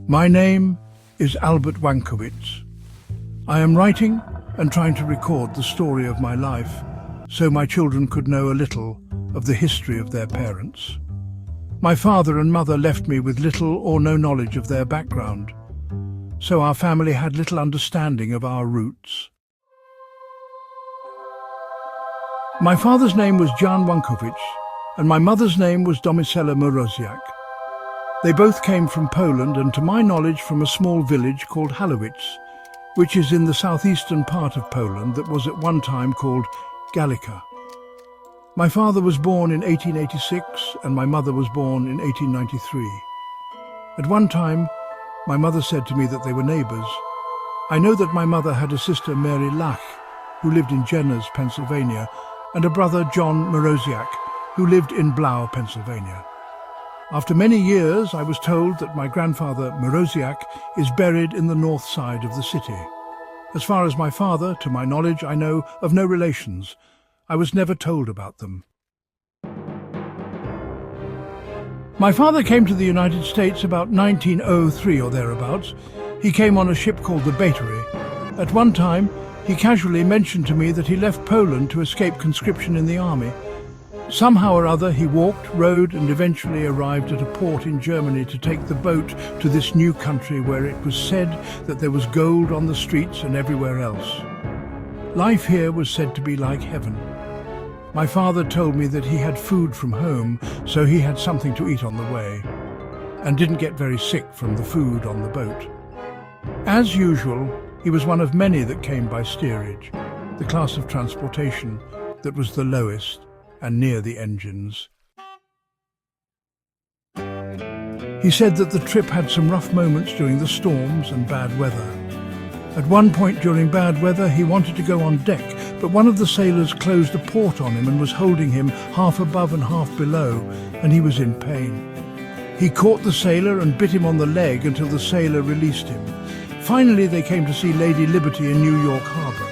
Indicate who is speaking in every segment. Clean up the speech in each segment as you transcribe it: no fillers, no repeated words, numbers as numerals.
Speaker 1: My name is Albert Wankowicz. I am writing and trying to record the story of my life so my children could know a little of the history of their parents. My father and mother left me with little or no knowledge of their background, so our family had little understanding of our roots. My father's name was Jan Wankowicz and my mother's name was Domisela Moroziak. They both came from Poland and, to my knowledge, from a small village called Wankowicz, which is in the southeastern part of Poland that was at one time called Gallica. My father was born in 1886 and my mother was born in 1893. At one time, my mother said to me that they were neighbours. I know that my mother had a sister, Mary Lach, who lived in Jenners, Pennsylvania, and a brother, John Moroziak, who lived in Blau, Pennsylvania. After many years, I was told that my grandfather, Moroziak, is buried in the north side of the city. As far as my father, to my knowledge, I know of no relations. I was never told about them. My father came to the United States about 1903 or thereabouts. He came on a ship called the Battery. At one time, he casually mentioned to me that he left Poland to escape conscription in the army. Somehow or other he walked, rowed and eventually arrived at a port in Germany to take the boat to this new country where it was said that there was gold on the streets and everywhere else. Life here was said to be like heaven. My father told me that he had food from home, so he had something to eat on the way, and didn't get very sick from the food on the boat. As usual, he was one of many that came by steerage, the class of transportation that was the lowest and near the engines. He said that the trip had some rough moments during the storms and bad weather. At one point during bad weather, he wanted to go on deck, but one of the sailors closed a port on him and was holding him half above and half below, and he was in pain. He caught the sailor and bit him on the leg until the sailor released him. Finally, they came to see Lady Liberty in New York Harbor.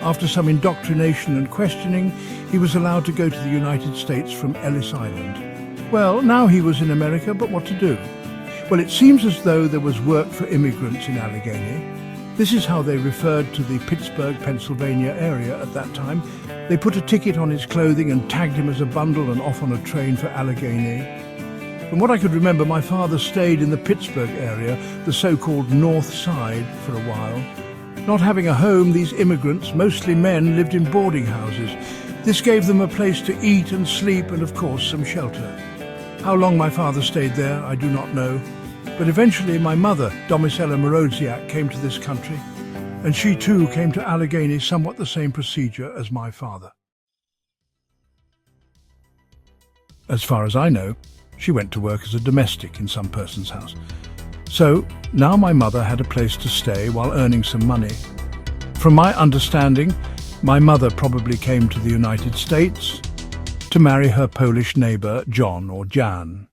Speaker 1: After some indoctrination and questioning, he was allowed to go to the United States from Ellis Island. Well, now he was in America, but what to do? Well, it seems as though there was work for immigrants in Allegheny. This is how they referred to the Pittsburgh, Pennsylvania area at that time. They put a ticket on his clothing and tagged him as a bundle and off on a train for Allegheny. From what I could remember, my father stayed in the Pittsburgh area, the so-called North Side, for a while. Not having a home, these immigrants, mostly men, lived in boarding houses. This gave them a place to eat and sleep and, of course, some shelter. How long my father stayed there, I do not know. But eventually my mother, Domisela Moroziak, came to this country, and she too came to Allegheny, somewhat the same procedure as my father. As far as I know, she went to work as a domestic in some person's house. So now my mother had a place to stay while earning some money. From my understanding, my mother probably came to the United States to marry her Polish neighbour, John or Jan.